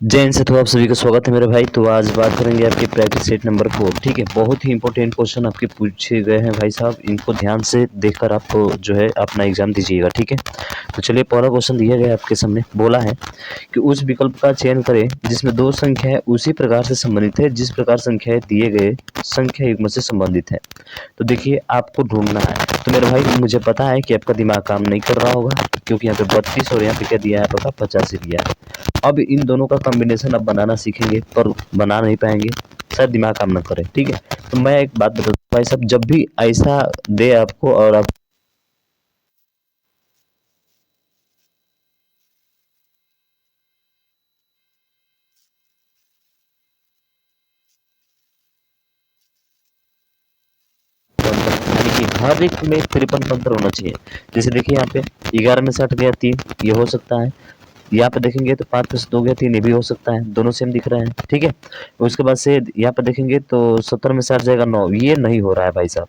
जय हिंद से तो आप सभी का स्वागत है मेरे भाई। तो आज बात करेंगे आपके प्रैक्टिस सेट नंबर 4। ठीक है, बहुत ही इंपॉर्टेंट क्वेश्चन आपके पूछे गए हैं भाई साहब, इनको ध्यान से देखकर आपको जो है अपना एग्जाम दीजिएगा। ठीक है, तो चलिए पहला क्वेश्चन दिया गया आपके सामने। बोला है कि उस विकल्प का चयन करें जिसमें दो संख्याएं उसी प्रकार से संबंधित है जिस प्रकार संख्याएं दिए गए संख्या युग्म से संबंधित है। तो देखिए आपको ढूंढना है। तो मेरे भाई मुझे पता है कि आपका दिमाग काम नहीं कर रहा होगा, क्योंकि यहाँ पे 32 और यहाँ पे क्या दिया है आपका 85 दिया है। अब इन दोनों का कॉम्बिनेशन अब बनाना सीखेंगे, पर बना नहीं पाएंगे, शायद दिमाग काम ना करे। ठीक है, तो मैं एक बात बता दूं भाई साहब, जब भी ऐसा दे आपको और आप यानी कि हर एक में 53 तंत्र होना चाहिए। जैसे देखिए यहाँ पे 11 में से 8 गया 3, ये हो सकता है। यहाँ पे देखेंगे तो 5 में से 2 गया 3, ये भी हो सकता है, दोनों सेम दिख रहे हैं। ठीक है, उसके बाद से यहाँ पे देखेंगे तो 17 में से 8 जाएगा 9, ये नहीं हो रहा है भाई साहब,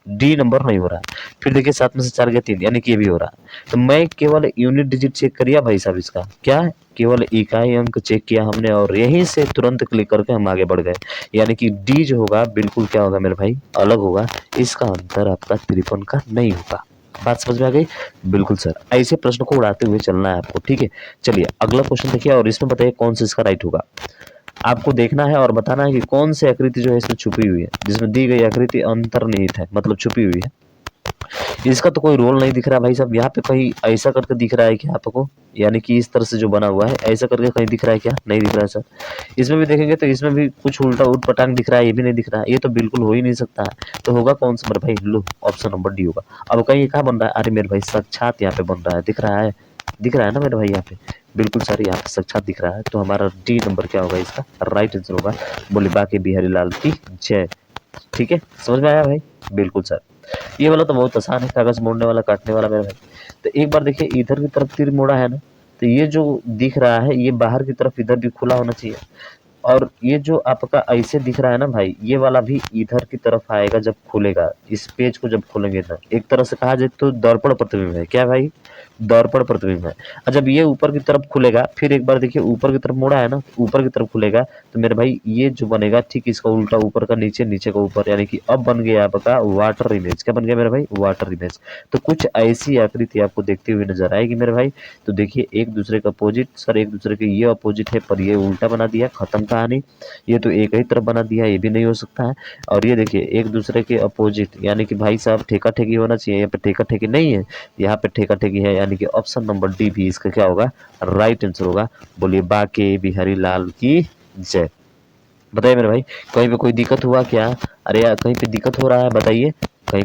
डी नंबर नहीं हो रहा है। फिर देखिए 7 में से 4 गया 3, यानी कि ये भी हो रहा है। तो मैं केवल यूनिट डिजिट चेक करिए भाई साहब, इसका क्या है, केवल इकाई अंक चेक किया हमने और यहीं से तुरंत क्लिक करके हम आगे बढ़ गए। यानी कि डी जो होगा बिल्कुल क्या होगा मेरे भाई, अलग होगा। इसका अंतर आपका 53 का नहीं होगा। बात समझ में आ गई? बिल्कुल सर, ऐसे प्रश्न को उड़ाते हुए चलना है आपको। ठीक है, चलिए अगला क्वेश्चन देखिए और इसमें बताइए कौन सा इसका राइट होगा। आपको देखना है और बताना है कि कौन सी आकृति जो है इसमें छुपी हुई है, जिसमें दी गई आकृति अंतर्निहित है, मतलब छुपी हुई है। इसका तो कोई रोल नहीं दिख रहा भाई साहब, यहाँ पे कहीं ऐसा करके दिख रहा है क्या आपको, यानी कि इस तरह से जो बना हुआ है ऐसा करके कहीं दिख रहा है क्या? नहीं दिख रहा है सर। इसमें भी देखेंगे तो इसमें भी कुछ उल्टा उटपटांग दिख रहा है, ये भी नहीं दिख रहा है, ये तो बिल्कुल हो ही नहीं सकता है। तो होगा कौन सा मेरे भाई? लो, ऑप्शन नंबर डी होगा। अब कहीं ये क्या बन रहा है? अरे मेरे भाई साक्षात यहाँ पे बन रहा है, दिख रहा है, दिख रहा है ना मेरे भाई यहाँ पे, बिल्कुल सर यहाँ पे साक्षात दिख रहा है। तो हमारा डी नंबर क्या होगा, इसका राइट आंसर होगा। बोले बाकी बिहारी लाल की जय। ठीक है, समझ में आया भाई? बिल्कुल सर। ये वाला तो बहुत आसान है, कागज मोड़ने वाला काटने वाला मेरे भाई। तो एक बार देखिए इधर की तरफ तीर मोड़ा है ना, तो ये जो दिख रहा है ये बाहर की तरफ इधर भी खुला होना चाहिए। और ये जो आपका ऐसे दिख रहा है ना भाई, ये वाला भी इधर की तरफ आएगा जब खुलेगा, इस पेज को जब खोलेंगे ना। एक तरह से कहा जाए तो दर्पण प्रतिबिंब है, क्या भाई? दर्पण प्रतिबिंब है। और जब ये ऊपर की तरफ खुलेगा, फिर एक बार देखिए ऊपर की तरफ मुड़ा है ना, ऊपर की तरफ खुलेगा, तो मेरे भाई ये जो बनेगा ठीक इसका उल्टा, ऊपर का नीचे, नीचे का ऊपर, यानी कि अब बन गया आपका वाटर इमेज। क्या बन गया मेरे भाई? Water image. तो कुछ ऐसी आकृति आपको देखते हुए नजर आएगी मेरे भाई। तो देखिए एक दूसरे का अपोजिट, सर एक दूसरे के ये अपोजिट है पर ये उल्टा बना दिया, खत्म कहानी। ये तो एक ही तरफ बना दिया, ये भी नहीं हो सकता है। और ये देखिए एक दूसरे के अपोजिट, यानी कि भाई साहब ठेका ठेकी होना चाहिए, यहाँ पे ठेका ठेकी नहीं है, यहाँ पे ठेका ठेकी है, यानी कि ऑप्शन नंबर डी भी इसका क्या होगा, राइट आंसर होगा। बोलिए बाके बिहारी लाल की जय। बताइए मेरे भाई, कहीं पे कोई दिक्कत हुआ क्या? अरे यार कहीं पे दिक्कत हो रहा है बताइए कहीं।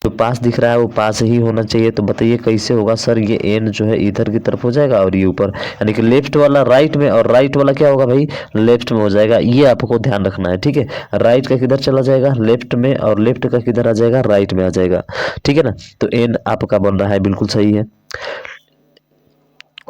जो पास दिख रहा है वो पास ही होना चाहिए। तो बताइए कैसे होगा सर? ये एन जो है इधर की तरफ हो जाएगा और ये ऊपर, यानी कि लेफ्ट वाला राइट में और राइट वाला क्या होगा भाई? लेफ्ट में हो जाएगा। ये आपको ध्यान रखना है। ठीक है, राइट का किधर चला जाएगा? लेफ्ट में, और लेफ्ट का किधर आ जाएगा? राइट में आ जाएगा। ठीक है ना? तो एन आपका बन रहा है, बिल्कुल सही है।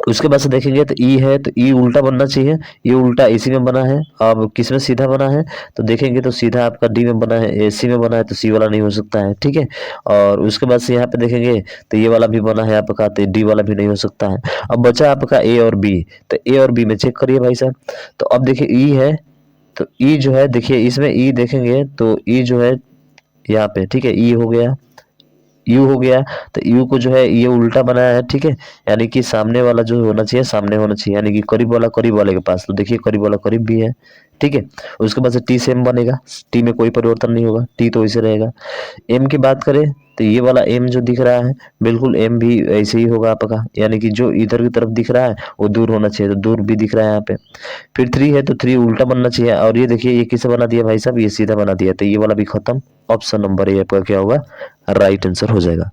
उसके बाद से देखेंगे तो ई है, तो ई उल्टा बनना चाहिए, ये उल्टा एसी में बना है। अब किस में सीधा बना है? तो देखेंगे तो सीधा आपका डी में बना है, एसी में बना है, तो सी वाला नहीं हो सकता है। ठीक है, और उसके बाद से यहाँ पे देखेंगे तो ये वाला भी बना है आपका, तो डी वाला भी नहीं हो सकता है। अब बचा आपका ए और बी, तो ए और बी में चेक करिए भाई साहब। तो अब देखिए ई है, तो ई जो है देखिए इसमें ई देखेंगे तो ई जो है यहाँ पे, ठीक है, ई हो गया, यू हो गया। तो यू को जो है ये उल्टा बनाया है। ठीक है, यानी कि सामने वाला जो होना चाहिए सामने होना चाहिए, यानी कि करीब वाला करीब वाले के पास। तो देखिए करीब वाला करीब भी है। ठीक है, उसके बाद से टी सेम बनेगा, टी में कोई परिवर्तन नहीं होगा, टी तो ऐसे रहेगा। एम की बात करें तो ये वाला एम जो दिख रहा है, बिल्कुल एम भी ऐसे ही होगा आपका, यानी कि जो इधर की तरफ दिख रहा है वो दूर होना चाहिए, तो दूर भी दिख रहा है यहाँ पे। फिर थ्री है तो थ्री उल्टा बनना चाहिए, और ये देखिए ये किसे बना दिया भाई साहब? ये सीधा बना दिया, तो ये वाला भी खत्म। ऑप्शन नंबर ए आपका क्या होगा? राइट आंसर हो जाएगा।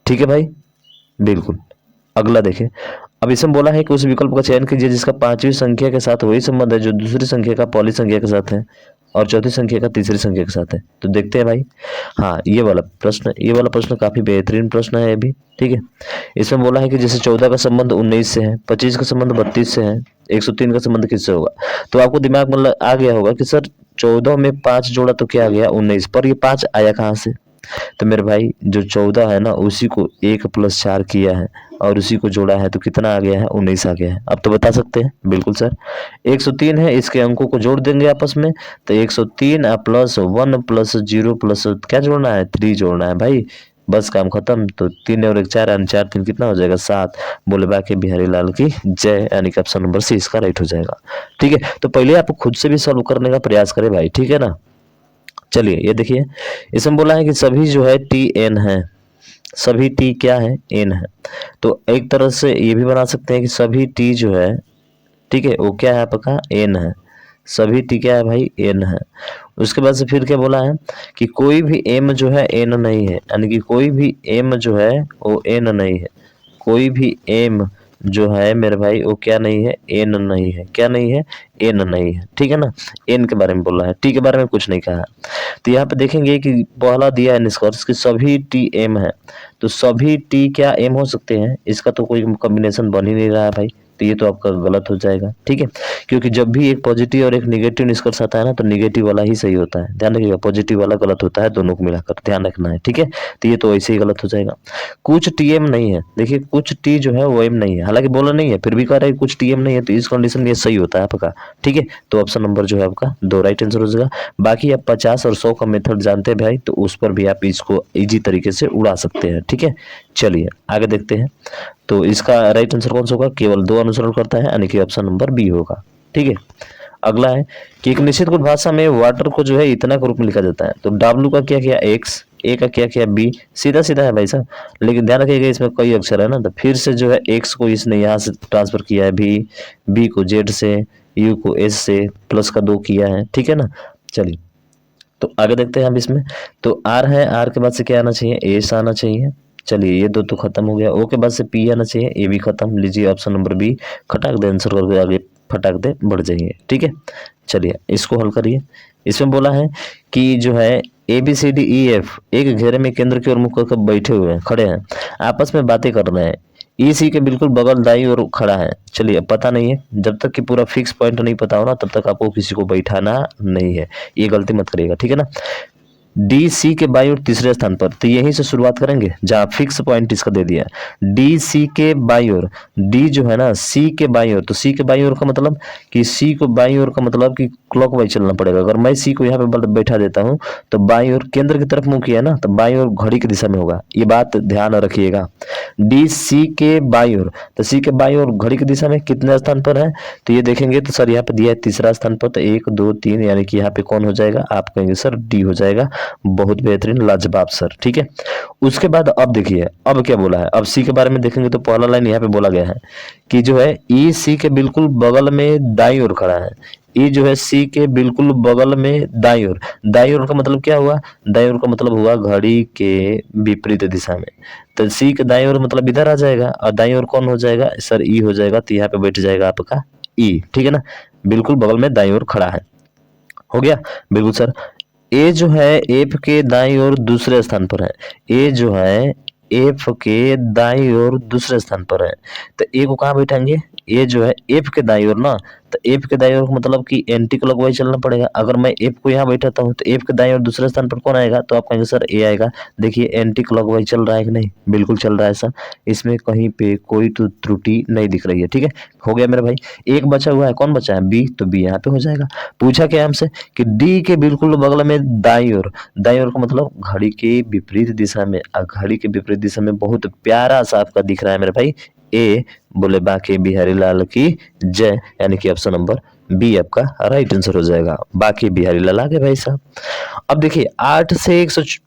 ठीक है भाई, बिल्कुल। अगला देखें, अब इसमें बोला है कि उस विकल्प का चयन कीजिए जिसका पांचवी संख्या के साथ वही संबंध है जो दूसरी संख्या का पहली संख्या के साथ है और चौथी संख्या का तीसरी संख्या के साथ है। तो देखते हैं भाई। हाँ, ये वाला प्रश्न काफी बेहतरीन प्रश्न है ये भी। ठीक है, इसमें बोला है कि जैसे 14 का संबंध 19 से है, 25 का संबंध 32 से है, 103 का संबंध किससे होगा। तो आपको दिमाग में आ गया होगा कि सर 14 में 5 जोड़ा तो क्या आ गया 19, पर ये 5 आया कहाँ से। तो मेरे भाई जो 14 है ना उसी को 1 + 4 किया है और उसी को जोड़ा है तो कितना आ गया है 19 आ गया है। अब तो बता सकते हैं। बिल्कुल सर, 103 है, इसके अंकों को जोड़ देंगे आपस में तो 103 + 1 + 0 प्लस क्या जोड़ना है 3 जोड़ना है भाई, बस काम खत्म। तो 3 और 1 4 यानी 4 3 कितना हो जाएगा 7। बोले बाकी बिहारी लाल की जय, यानी कि ऑप्शन नंबर सी इसका राइट हो जाएगा। ठीक है, तो पहले आप खुद से भी सॉल्व करने का प्रयास करें भाई, ठीक है ना। चलिए ये देखिए, इसमें बोला है कि सभी जो है टी एन है, सभी टी क्या है एन है। तो एक तरह से ये भी बना सकते हैं कि सभी टी जो है, ठीक है, वो क्या है आपका एन है, सभी टी क्या है भाई एन है। उसके बाद से फिर क्या बोला है कि कोई भी एम जो है एन नहीं है, यानी कि कोई भी एम जो है वो एन नहीं है, कोई भी एम जो है मेरे भाई वो क्या नहीं है एन नहीं है, क्या नहीं है एन नहीं है। ठीक है ना, एन के बारे में बोल रहा है, टी के बारे में कुछ नहीं कहा। तो यहाँ पे देखेंगे कि पहला दिया है निष्कर्ष कि सभी टी एम है, तो सभी टी क्या एम हो सकते हैं, इसका तो कोई कॉम्बिनेशन बन ही नहीं रहा है भाई, तो ये तो आपका गलत हो जाएगा। ठीक है, क्योंकि जब भी एक पॉजिटिव और एक निगेटिव निष्कर्ष आता है ना तो निगेटिव वाला ही सही होता है, ध्यान रखिएगा, पॉजिटिव वाला गलत होता है, दोनों को मिलाकर ध्यान रखना है। ठीक है, तो ये तो ऐसे ही गलत हो जाएगा। कुछ टी एम नहीं है, देखिए कुछ टी जो है वो एम नहीं है, हालांकि बोला नहीं है फिर भी कह रहा है कुछ टी एम नहीं है, तो इस कंडीशन में ये सही होता है आपका। ठीक है, तो ऑप्शन नंबर जो है आपका 2 राइट आंसर हो जाएगा। बाकी आप 50 और 100 का मेथड जानते हैं भाई, तो उस पर भी आप इसको इजी तरीके से उड़ा सकते हैं। ठीक है, चलिए आगे देखते हैं। तो इसका राइट आंसर कौन सा होगा, केवल 2 अनुसरण करता है, यानी कि ऑप्शन नंबर बी होगा। ठीक है, अगला है कि एक निश्चित कुछ भाषा में वाटर को जो है इतना के रूप में लिखा जाता है। तो डब्ल्यू का क्या किया एक्स, ए का क्या किया बी, सीधा सीधा है भाई साहब, लेकिन ध्यान रखिएगा इसमें कई अक्षर है ना, तो फिर से जो है एक्स को इसने यहाँ से ट्रांसफर किया है बी को जेड से, यू को एस से, प्लस का 2 किया है। ठीक है ना, चलिए तो आगे देखते हैं हम इसमें। तो आर है, आर के बाद से क्या आना चाहिए एस आना चाहिए। चलिए ये 2 तो खत्म हो गया, ओ के बाद से पी आना चाहिए, ए भी खत्म। लीजिए ऑप्शन नंबर बी, खटाक दे आंसर करके आगे फटाक दे बढ़ जाइए। ठीक है, चलिए इसको हल करिए। इसमें बोला है कि जो है A B C D E F एक घेरे में केंद्र की ओर मुख करके बैठे हुए हैं, खड़े हैं, आपस में बातें कर रहे हैं। ई सी के बिल्कुल बगल दाई ओर खड़ा है। चलिए पता नहीं है, जब तक कि पूरा फिक्स पॉइंट नहीं पता हो ना तब तक आपको किसी को बैठाना नहीं है, ये गलती मत करिएगा। ठीक है ना, डी सी के बाई और तीसरे स्थान पर, तो यहीं से शुरुआत करेंगे जहां फिक्स पॉइंट इसका दे दिया डी सी के बाई और, डी जो है ना सी के बाई और, तो सी के बाई और का मतलब कि सी को बाई और का मतलब कि क्लॉकवाइज चलना पड़ेगा। अगर मैं सी को यहाँ पे बैठा देता हूँ तो बाई और केंद्र की तरफ मुंह किया ना तो बाई और घड़ी की दिशा में होगा, ये बात ध्यान रखिएगा। डी सी के बाई और, तो सी के बाई और घड़ी की दिशा में कितने स्थान पर है, तो ये देखेंगे तो सर यहाँ पे दिया है तीसरा स्थान पर, तो 1 2 3 यानी कि यहाँ पे कौन हो जाएगा, आप कहेंगे सर डी हो जाएगा। बहुत बेहतरीन, लाजवाब सर। ठीक है, उसके बाद अब देखिए अब क्या बोला है, अब सी के बारे में देखेंगे तो पहला लाइन यहाँ पे बोला गया है कि जो है ई सी के बिल्कुल बगल में दाई ओर खड़ा है। ई जो है सी के बिल्कुल बगल में दाई ओर, दाई ओर का मतलब क्या हुआ, दाई ओर का मतलब हुआ घड़ी के विपरीत दिशा में। तो सी के दाई ओर मतलब इधर आ जाएगा और दाई ओर कौन हो जाएगा सर ई हो जाएगा, तो यहाँ पे बैठ जाएगा आपका ई। ठीक है ना, बिल्कुल बगल में दाई ओर खड़ा है, हो गया बिल्कुल सर। ए जो है एफ के दाईं ओर दूसरे स्थान पर है, ए जो है एफ के दाईं ओर दूसरे स्थान पर है, तो ए को कहाँ बैठाएंगे, ए जो है एफ के दाईं ओर ना, तो एफ के दाईं ओर मतलब कि एंटी क्लॉकवाइज चलना पड़ेगा। अगर मैं एफ को यहाँ बैठाता हूँ तो एफ के दाईं ओर दूसरे स्थान पर कौन आएगा, तो आप कहेंगे सर ए आएगा। देखिए एंटी क्लॉकवाइज चल रहा है कि नहीं, बिल्कुल चल रहा है सर, इसमें कहीं पे कोई तो त्रुटि नहीं दिख रही है। ठीक है, हो गया मेरे भाई। एक बचा हुआ है, कौन बचा है बी, तो बी यहाँ पे हो जाएगा। पूछा क्या हमसे कि डी के बिल्कुल बगल में दाईं ओर, दाईं ओर का मतलब घड़ी के विपरीत दिशा में, घड़ी के विपरीत दिशा में बहुत प्यारा सा आपका दिख रहा है मेरे भाई ए। बोले बाकी बिहारी लाल की जय, यानी कि ऑप्शन नंबर बी आपका राइट आंसर हो जाएगा। बाकी बिहारी लाल आ गए भाई साहब। अब देखिए 8 से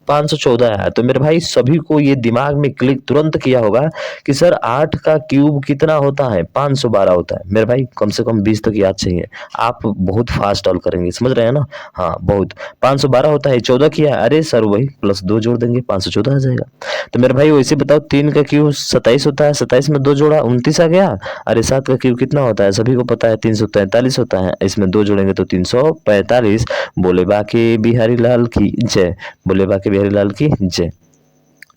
514 है, तो मेरे भाई सभी को ये दिमाग में क्लिक तुरंत किया होगा कि सर 8 का क्यूब कितना होता है, 512 होता है। मेरे भाई कम से कम 20 तक याद चाहिए। आप बहुत फास्ट सॉल्व करेंगे, समझ रहे हैं ना? हाँ बहुत। 512 होता है, 14 किया, अरे सर वही प्लस 2 जोड़ देंगे, 514 आ जाएगा। तो मेरे भाई वैसे बताओ 3 का क्यूब 27 होता है, 27 में 2 जोड़ा 29 आ गया। अरे 7 का क्यूब कितना होता है, सभी को पता है 343 होता है, इसमें 2 जोड़ेंगे तो 345। बोले बाकी बिहारी लाल की जय, बोले बाकी बिहारी लाल की जय।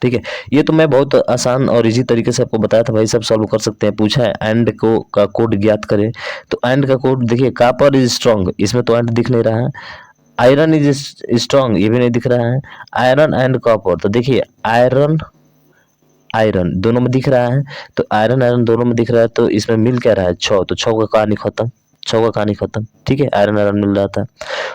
ठीक है, ये तो मैं बहुत आसान और इजी तरीके से आपको बताया था भाई, सब सॉल्व कर सकते हैं। पूछा है एंड को का कोड ज्ञात करें, तो एंड का कोड देखिए, कॉपर इज स्ट्रॉन्ग, इसमें तो एंड दिख नहीं रहा है। आयरन इज स्ट्रॉन्ग, ये भी नहीं दिख रहा है। आयरन एंड कॉपर, तो देखिए आयरन आयरन दोनों में दिख रहा है, तो आयरन आयरन दोनों में दिख रहा है, तो इसमें मिल क्या रहा है 6, तो 6 का कहानी खत्म, 6 का कहानी खत्म। ठीक है, आयरन आयरन मिल रहा था।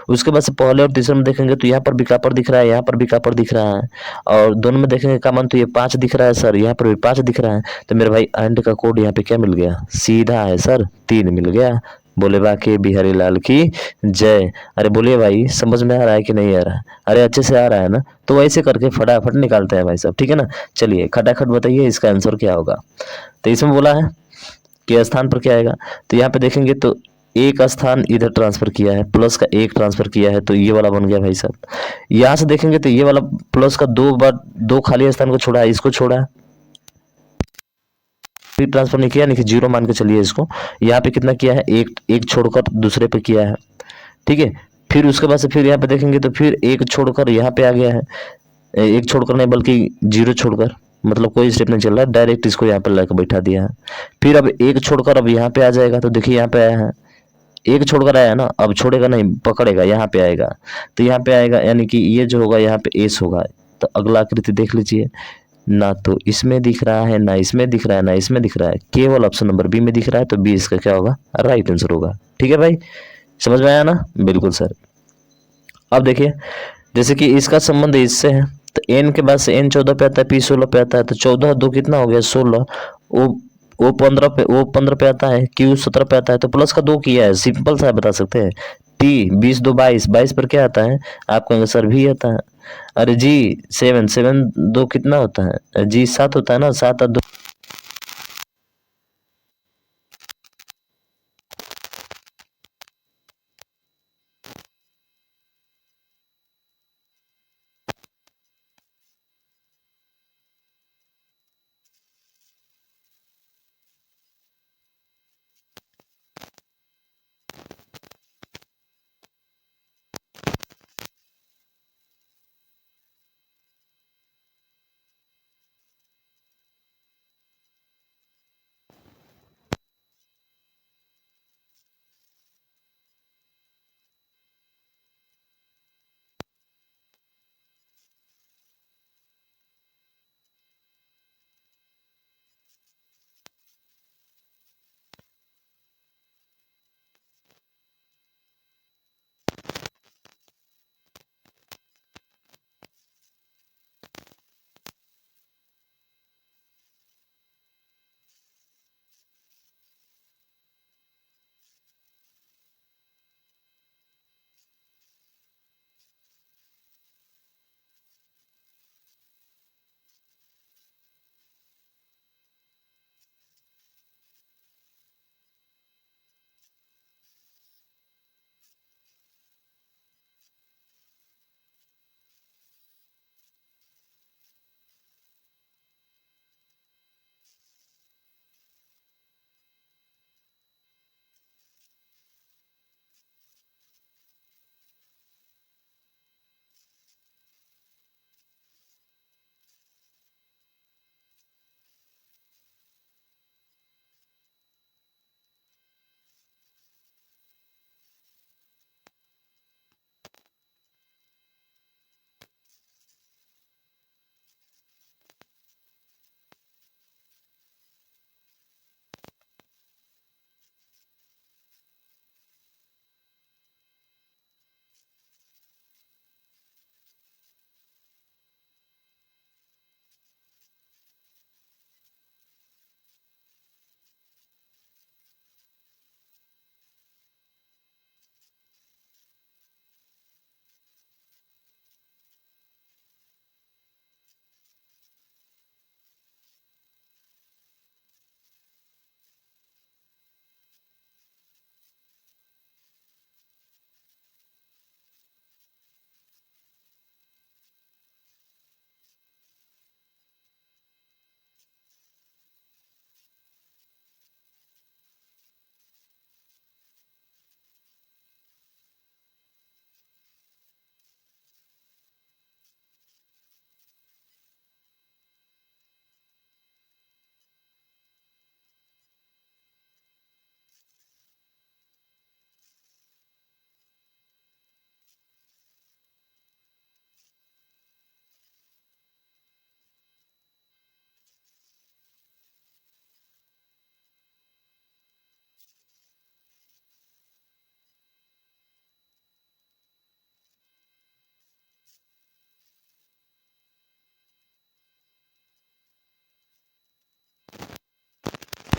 उसके बाद से पहले और तीसरे में देखेंगे तो यहाँ पर भी कॉपर दिख रहा है, यहाँ पर भी कॉपर दिख रहा है, और दोनों में देखेंगे कॉमन, तो ये 5 दिख रहा है सर, यहाँ पर भी 5 दिख रहा है। तो मेरे भाई एंड का कोड यहाँ पे क्या मिल गया, सीधा है सर, 3 मिल गया। बोले बाकी बिहारी लाल की जय। अरे बोलिए भाई, समझ में आ रहा है कि नहीं आ रहा है? अरे अच्छे से आ रहा है ना? तो वैसे करके फटाफट निकालते हैं भाई साहब, ठीक है ना? चलिए खटाखट बताइए इसका आंसर क्या होगा। तो इसमें बोला है कि स्थान पर क्या आएगा, तो यहाँ पे देखेंगे तो एक स्थान इधर ट्रांसफर किया है, प्लस का एक ट्रांसफर किया है, तो ये वाला बन गया भाई साहब। यहाँ से देखेंगे तो ये वाला प्लस का 2 बार 2 खाली स्थान को छोड़ा है, इसको छोड़ा है, फिर ट्रांसफर नहीं किया, नहीं कि जीरो मान के चलिए इसको। यहाँ पे कितना किया है, एक एक छोड़कर दूसरे पे किया है। ठीक है, फिर उसके बाद से फिर यहाँ पे देखेंगे तो फिर एक छोड़कर यहाँ पे आ गया है, एक छोड़कर नहीं बल्कि जीरो छोड़कर, मतलब कोई स्टेप नहीं चल रहा है, डायरेक्ट इसको यहाँ पे लाकर बैठा दिया है। फिर अब एक छोड़कर अब यहाँ पे आ जाएगा, तो देखिए यहाँ पे आया है, एक छोड़कर आया है ना, अब छोड़ेगा नहीं, पकड़ेगा, यहाँ पे आएगा, तो यहाँ पे आएगा, यानी कि ये जो होगा यहाँ पे एस होगा। तो अगला आकृति देख लीजिए, ना तो इसमें दिख रहा है, ना इसमें दिख रहा है, ना इसमें दिख रहा है, केवल ऑप्शन नंबर बी में दिख रहा है, तो बी इसका क्या होगा, राइट आंसर होगा। ठीक है भाई, समझ में आया ना? बिल्कुल सर। अब देखिए, जैसे कि इसका संबंध इससे है, तो एन के बाद से एन 14 पे आता है, पी 16 पे आता है, तो 14 दो कितना हो गया 16, वो वो 15 पे, वो 15 पे आता है, क्यू 17 पे आता है, तो प्लस का 2 किया है, सिंपल सा बता सकते हैं। टी 20 2 22, 22 पर क्या आता है, आप कहेंगे सर भी आता है। अरे जी 7 7 2 कितना होता है जी, 7 होता है ना, 7 और 2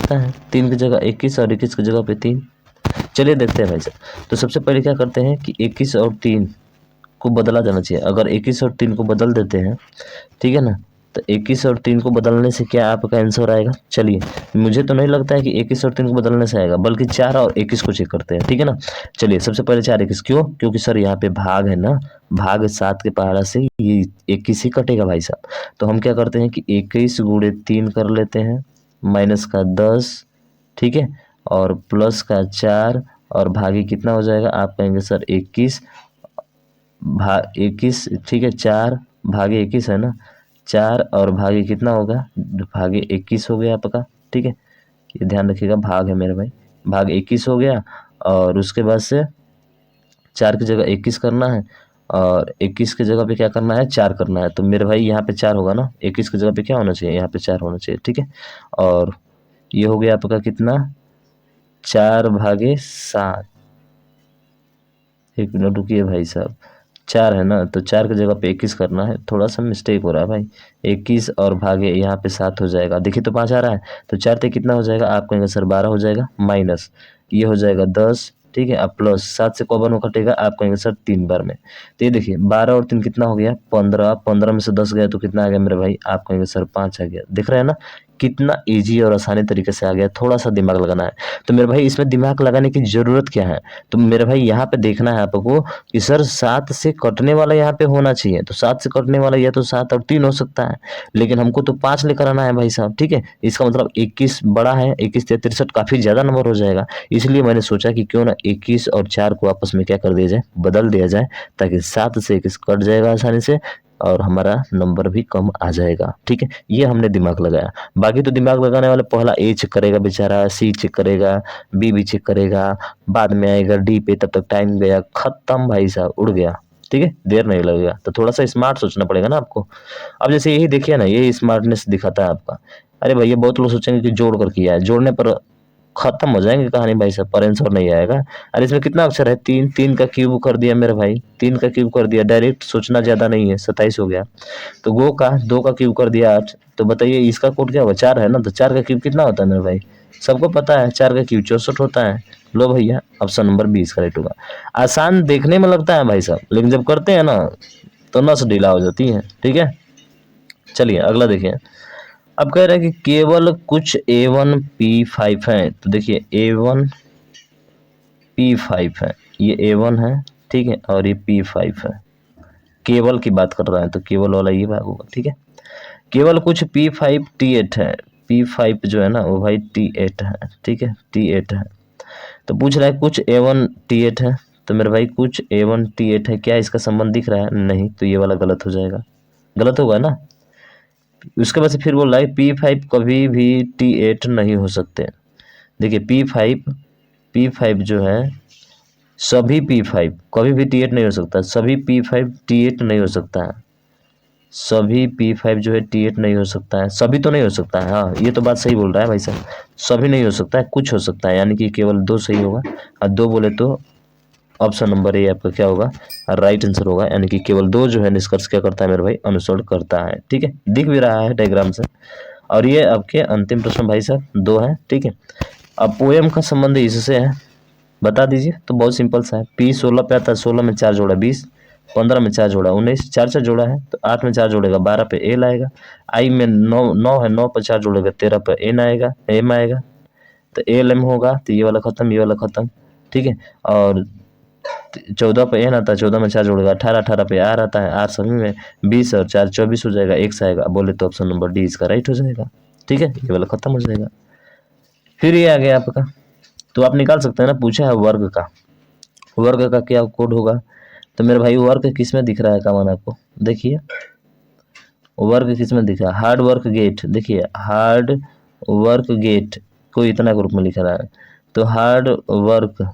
सकता है, 3 की जगह 21 और 21 की जगह पे 3। चलिए देखते हैं भाई साहब। तो सबसे पहले क्या करते हैं कि 21 और 3 को बदला जाना चाहिए। अगर 21 और 3 को बदल देते हैं, ठीक है ना, तो 21 और 3 को बदलने से क्या आपका आंसर आएगा? चलिए, मुझे तो नहीं लगता है कि 21 और 3 को बदलने से आएगा, बल्कि 4 और 21 को चेक करते हैं, ठीक है ना। चलिए सबसे पहले 4 21 क्यों? क्योंकि सर यहाँ पे भाग है ना, भाग 7 के पहाड़ा से ये 21 ही कटेगा भाई साहब। तो हम क्या करते हैं कि 21 गुणे 3 कर लेते हैं, माइनस का 10, ठीक है, और प्लस का 4, और भागे कितना हो जाएगा? आप कहेंगे सर 21 21, ठीक है, 4 भागे 21 है ना, 4 और भागे कितना होगा? भागे 21 हो गया आपका, ठीक है, ये ध्यान रखिएगा, भाग है मेरे भाई, भाग 21 हो गया। और उसके बाद से 4 की जगह 21 करना है, और 21 की जगह पे क्या करना है? 4 करना है। तो मेरे भाई यहाँ पे 4 होगा ना, 21 की जगह पे क्या होना चाहिए? यहाँ पे 4 होना चाहिए, ठीक है। और ये हो गया आपका कितना? 4 भागे 7। एक मिनट रुकिए भाई साहब, 4 है ना, तो 4 की जगह पे 21 करना है, थोड़ा सा मिस्टेक हो रहा है भाई। 21 और भागे यहाँ पे 7 हो जाएगा, देखिए तो 5 आ रहा है, तो 4 ते कितना हो जाएगा? आप कहेंगे सर 12 हो जाएगा, माइनस ये हो जाएगा 10, ठीक है, अब प्लस 7 से कौन वो कटेगा? आप कहेंगे सर 3 बार में। तो ये देखिए 12 और 3 कितना हो गया? 15, 15 में से 10 गया तो कितना आ गया मेरे भाई? आप कहेंगे सर 5 आ गया। दिख रहा है ना कितना इजी और आसानी तरीके से आ गया, थोड़ा सा दिमाग लगाना है। तो मेरे भाई इसमें दिमाग लगाने की जरूरत क्या है? तो मेरे भाई यहाँ पे देखना है आपको कि सर 7 से कटने वाला यहाँ पे होना चाहिए, तो 7 से कटने वाला या तो 7 और 3 हो सकता है, लेकिन हमको तो 5 लेकर आना है भाई साहब, ठीक है। इसका मतलब 21 बड़ा है, 21 से 63 काफी ज्यादा नंबर हो जाएगा, इसलिए मैंने सोचा कि क्यों ना 21 और 4 को आपस में क्या कर दिया जाए? बदल दिया जाए, ताकि 7 से 21 कट जाएगा आसानी से और हमारा नंबर भी कम आ जाएगा, ठीक है। ये हमने दिमाग लगाया। बाकी तो दिमाग लगाने वाले पहला ए चेक करेगा बेचारा, सी चेक करेगा, बी भी चेक करेगा, बाद में आएगा डी पे, तब तक टाइम गया, खत्म भाई साहब, उड़ गया, ठीक है, देर नहीं लगेगा। तो थोड़ा सा स्मार्ट सोचना पड़ेगा ना आपको। अब जैसे यही देखिए ना, ये स्मार्टनेस दिखाता है आपका। अरे भैया बहुत लोग सोचेंगे कि जोड़ कर किया है, जोड़ने पर खत्म हो जाएंगे कहानी भाई साहब, पर आंसर नहीं आएगा। अरे इसमें कितना अक्षर है? 3, 3 का क्यूब कर दिया मेरे भाई, 3 का क्यूब कर दिया, डायरेक्ट सोचना ज्यादा नहीं है, 27 हो गया। तो गो का 2 का क्यूब कर दिया 8। तो बताइए इसका कोड क्या होगा? 4 है ना, तो 4 का क्यूब कितना होता है मेरे भाई? सबको पता है 4 का क्यूब 64 होता है। लो भैया, ऑप्शन नंबर 20 करेक्ट होगा। आसान देखने में लगता है भाई साहब, लेकिन जब करते हैं ना तो नस ढीला हो जाती है, ठीक है। चलिए अगला देखिए। अब कह रहा है कि केवल कुछ A1 P5 है। तो देखिए A1 P5 है, ये A1 है, ठीक है, और ये P5 है। केवल की बात कर रहा है तो केवल वाला ये भाग होगा, ठीक है। केवल कुछ P5 T8 है, P5 जो है ना वो भाई T8 है, ठीक है, T8 है। तो पूछ रहा है कुछ A1 T8 है। तो मेरे भाई कुछ A1 T8 है, क्या इसका संबंध दिख रहा है? नहीं, तो ये वाला गलत हो जाएगा, गलत होगा ना। उसके बाद से फिर बोल रहा है P5 कभी भी T8 नहीं हो सकते। देखिए P5 जो है, सभी P5 कभी भी T8 नहीं हो सकता, सभी P5 T8 नहीं हो सकता है, सभी P5 जो है T8 नहीं हो सकता है, सभी तो नहीं हो सकता है। हाँ ये तो बात सही बोल रहा है भाई साहब, सभी नहीं हो सकता है, कुछ हो सकता है, यानी कि केवल 2 सही होगा। और 2 बोले तो ऑप्शन नंबर ए आपका क्या होगा? राइट आंसर होगा, यानी कि केवल 2 जो है निष्कर्ष क्या करता है मेरे भाई? अनुसरण करता है, ठीक है, दिख भी रहा है डायग्राम से। और ये आपके अंतिम प्रश्न भाई साहब 2 है, ठीक है। अब पोएम का संबंध इससे है, बता दीजिए। तो बहुत सिंपल सा है, P 16 पे आता है, 16 में 4 जोड़ा 20, 15 में 4 जोड़ा 19, 4 4 जोड़ा है तो 8 में 4 जोड़ेगा 12 पे एल आएगा। आई में 9 है, 9 पर 4 जोड़ेगा 13 पर एन आएगा, एम आएगा। तो एल एम होगा, तो ये वाला खत्म, ये वाला खत्म, ठीक है। और 14 पे एन आता है, 14 में 4 जोड़ेगा 18, 18 पे आर आता है, आर सभी में 20 और 4 24 हो जाएगा, एक्स आएगा। बोले तो ऑप्शन नंबर डी इसका राइट हो जाएगा, ठीक है, ये वाला खत्म हो जाएगा। फिर ये आ गया आपका, तो आप निकाल सकते हैं ना, पूछा है वर्ग का, वर्ग का क्या कोड होगा? तो मेरे भाई वर्ग किस में दिख रहा है कमान आपको? देखिए वर्ग किस में दिख रहा है? हार्ड वर्क गेट, देखिए हार्ड वर्क गेट को इतना ग्रुप में लिखा रहा है, तो हार्ड वर्क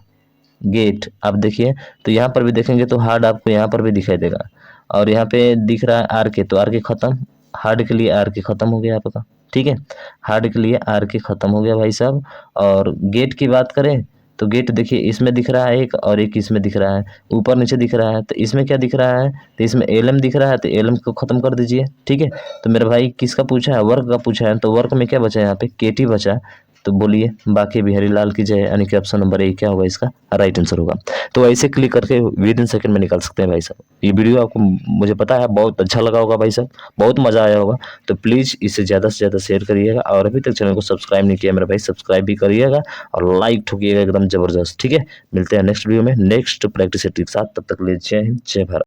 गेट आप देखिए, तो यहाँ पर भी देखेंगे तो हार्ड आपको यहाँ पर भी दिखाई देगा, और यहाँ पे दिख रहा है आर के, तो आर के खत्म, हार्ड के लिए आर के खत्म हो गया आपका, ठीक है, हार्ड के लिए आर के खत्म हो गया भाई साहब। और गेट की बात करें तो गेट देखिए इसमें दिख रहा है एक, और एक इसमें दिख रहा है, ऊपर नीचे दिख रहा है, तो इसमें क्या दिख रहा है? तो इसमें एलएम दिख रहा है, तो एलएम को खत्म कर दीजिए, ठीक है। तो मेरे भाई किसका पूछा है? वर्क का पूछा है, तो वर्क में क्या बचा है? यहाँ पे केटी बचा, तो बोलिए बाकी बिहारी लाल की जय, यानी कि ऑप्शन नंबर ए क्या होगा इसका राइट आंसर होगा। तो ऐसे क्लिक करके विद इन सेकंड में निकाल सकते हैं भाई साहब। ये वीडियो आपको मुझे पता है बहुत अच्छा लगा होगा भाई साहब, बहुत मजा आया होगा। तो प्लीज़ इसे ज़्यादा से ज़्यादा शेयर करिएगा, और अभी तक चैनल को सब्सक्राइब नहीं किया मेरे भाई सब्सक्राइब भी करिएगा और लाइक ठोकिएगा एकदम जबरदस्त। ठीक है, मिलते हैं नेक्स्ट वीडियो में नेक्स्ट प्रैक्टिस के साथ, तब तक के लिए जय हिंद जय भारत।